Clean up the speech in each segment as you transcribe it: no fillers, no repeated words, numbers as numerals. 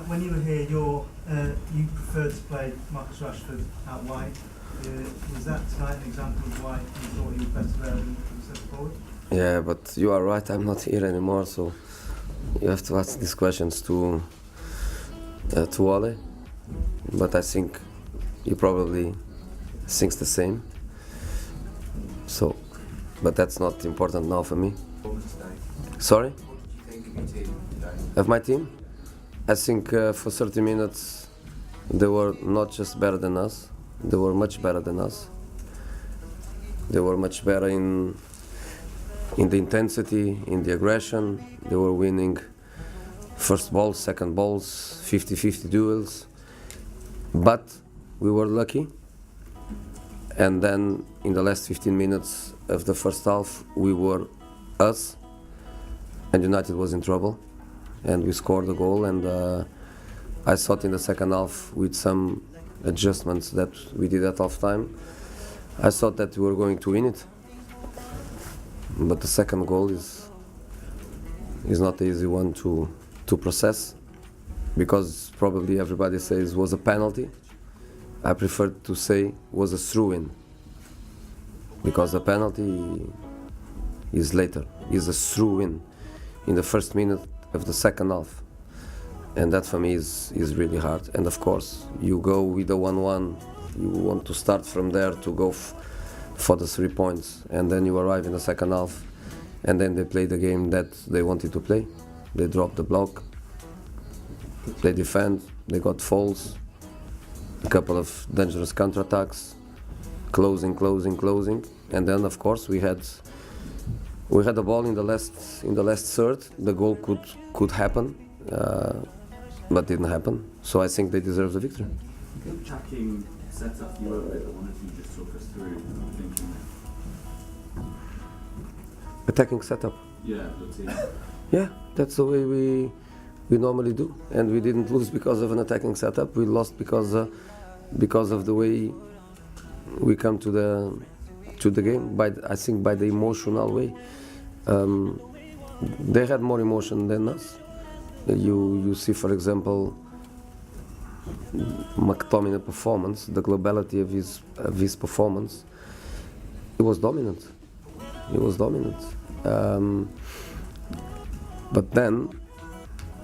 When you were here, you preferred to play Marcus Rashford out wide. Was that tonight an example of why you thought he was better there than centre forward? Yeah, but you are right. I'm not here anymore, so you have to ask these questions to Ole. But I think he probably thinks the same. So, but that's not important now for me. Sorry? What did you think of your team today? Of my team? I think for 30 minutes they were not just better than us, they were much better than us. They were much better in the intensity, in the aggression. They were winning first balls, second balls, 50-50 duels. But we were lucky. And then in the last 15 minutes of the first half, we were us, and United was in trouble. And we scored a goal, and I thought in the second half, with some adjustments that we did at half time, I thought that we were going to win it. But the second goal is not the easy one to process, because probably everybody says it was a penalty. I prefer to say was a throw-in, because the penalty is later, is a throw-in in the first minute of the second half, and that for me is really hard. And of course, you go with the 1-1, you want to start from there to go for the 3 points, and then you arrive in the second half, and then they play the game that they wanted to play. They drop the block, they defend, they got fouls, a couple of dangerous counterattacks, closing, and then of course we had the ball in the last third. The goal could happen, but didn't happen. So I think they deserve the victory. Good attacking setup you were with. I wonder if you just talk us through thinking that. Attacking setup. Yeah, the team. Yeah, that's the way we normally do, and we didn't lose because of an attacking setup. We lost because of the way we come to the game. I think by the emotional way. They had more emotion than us. You see, for example, McTominay performance, the globality of his performance. He was dominant. But then,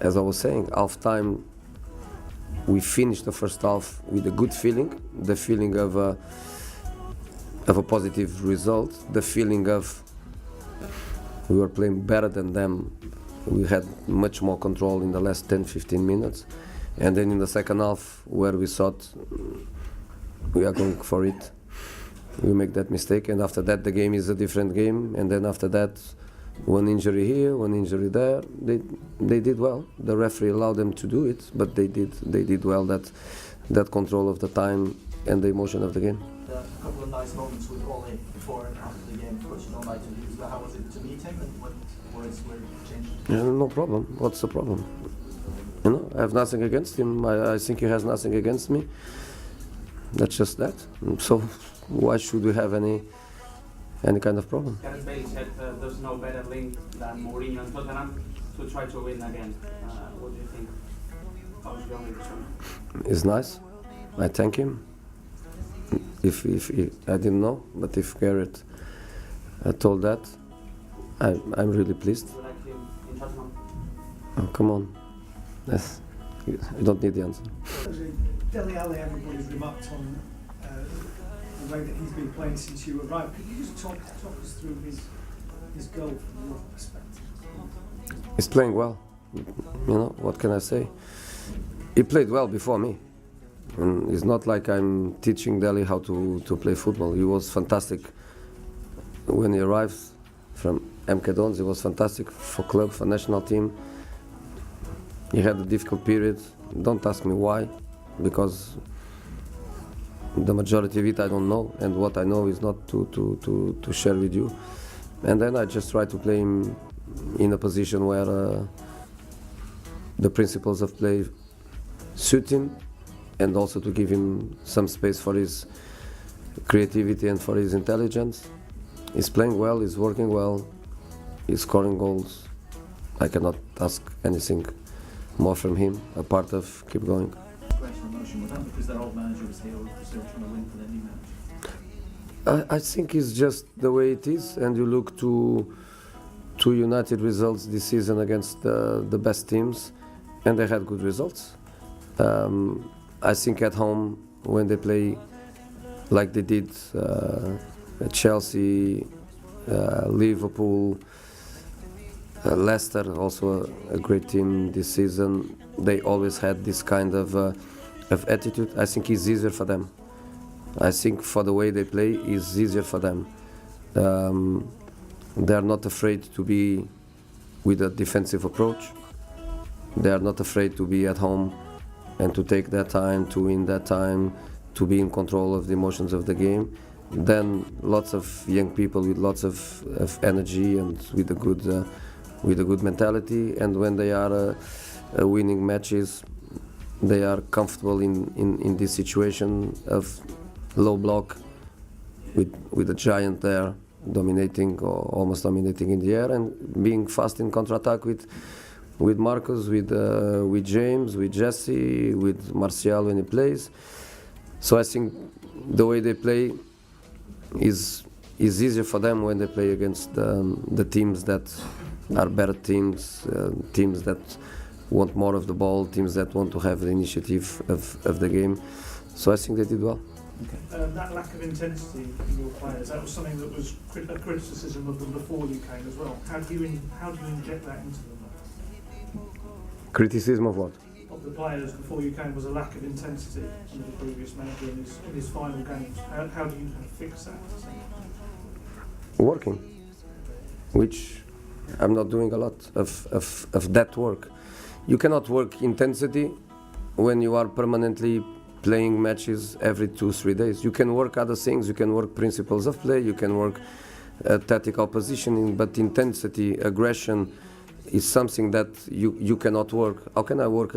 as I was saying, half time, we finished the first half with a good feeling, the feeling of a positive result, the feeling of we were playing better than them. We had much more control in the last 10-15 minutes. And then in the second half, where we thought we are going for it, we make that mistake. And after that, the game is a different game. And then after that, one injury here, one injury there. They did well. The referee allowed them to do it, but they did well. That control of the time and the emotion of the game. A couple of nice moments with Ole before and after the game, which you don't like to use. But how was it to meet him, and what words were changed? Yeah, no problem. What's the problem? I have nothing against him. I think he has nothing against me. That's just that. So why should we have any kind of problem? Gareth Bale said there's no better link than Mourinho and Tottenham to try to win again. What do you think? How's going with this one? It's nice. I thank him. If I didn't know, but if Gareth told that, I'm really pleased. Do you like him in Tottenham? Oh, come on. Yes. You don't need the answer. Dele Alli, everybody's remarked on the way that he's been playing since you arrived. Could you just talk us through his goal from your perspective? He's playing well. What can I say? He played well before me. And it's not like I'm teaching Dele how to play football. He was fantastic when he arrived from MK Dons. He was fantastic for club, for national team. He had a difficult period. Don't ask me why, because the majority of it I don't know, and what I know is not to share with you. And then I just try to play him in a position where the principles of play suit him, and also to give him some space for his creativity and for his intelligence. He's playing well, he's working well, he's scoring goals. I cannot ask anything more from him, a part of keep going. Question emotion, was that because their old manager was here, or because they were trying to win for their new manager? I think it's just the way it is, and you look to United results this season against the best teams, and they had good results. I think at home, when they play like they did Chelsea, Liverpool, Leicester, also a great team this season, they always had this kind of attitude. I think it's easier for them. I think for the way they play, it's easier for them. They are not afraid to be with a defensive approach. They are not afraid to be at home and to take their time, to win their time, to be in control of the emotions of the game. Then lots of young people with lots of energy and with a good mentality. And when they are winning matches, they are comfortable in this situation of low block with a giant there dominating or almost dominating in the air, and being fast in counter-attack with Marcus, with James, with Jesse, with Martial when he plays. So I think the way they play is easier for them when they play against the teams that are better teams, teams that want more of the ball, teams that want to have the initiative of the game. So I think they did well. That lack of intensity in your players, that was something that was a criticism of them before you came as well. How do you inject that into them? Criticism of what? Of the players before you came was a lack of intensity under the previous manager in his final games. How do you fix that? Working, which I'm not doing a lot of that work. You cannot work intensity when you are permanently playing matches every 2-3 days. You can work other things, you can work principles of play, you can work tactical positioning, but intensity, aggression is something that you cannot work. How can I work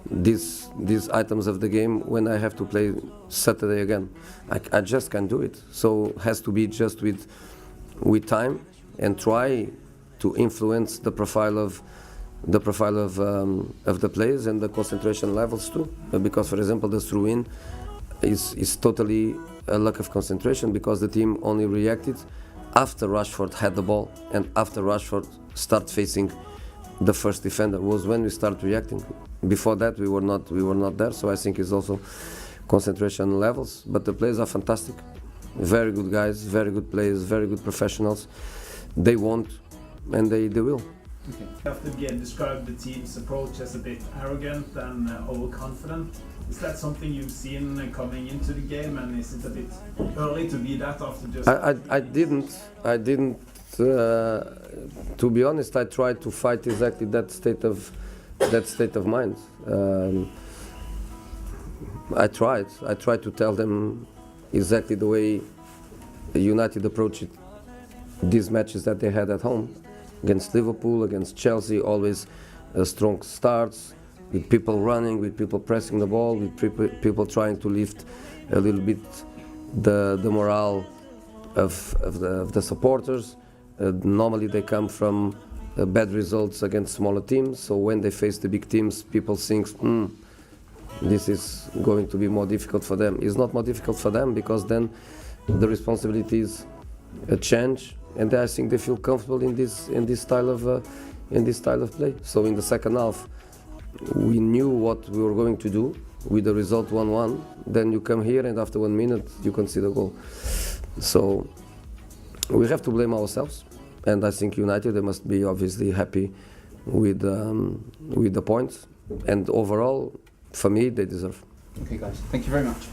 these items of the game when I have to play Saturday again? I just can't do it. So it has to be just with time and try to influence the profile of the players and the concentration levels too. Because, for example, the throw-in is totally a lack of concentration, because the team only reacted after Rashford had the ball and after Rashford started facing the first defender was when we started reacting. Before that, we were not there. So I think it's also concentration levels. But the players are fantastic, very good guys, very good players, very good professionals. They want and they will. Okay. After the game, described the team's approach as a bit arrogant and overconfident. Is that something you've seen coming into the game, and is it a bit early to be that after just? I didn't. To be honest, I tried to fight exactly that state of mind. I tried to tell them exactly the way United approached these matches that they had at home. Against Liverpool, against Chelsea, always strong starts, with people running, with people pressing the ball, with people trying to lift a little bit the morale of the supporters. Normally they come from bad results against smaller teams, so when they face the big teams, people think, this is going to be more difficult for them. It's not more difficult for them, because then the responsibilities change. And I think they feel comfortable in this style of play. So in the second half, we knew what we were going to do with the result 1-1. Then you come here, and after 1 minute, you can see the goal. So we have to blame ourselves. And I think United, they must be obviously happy with the points. And overall, for me, they deserve. Okay, guys, thank you very much.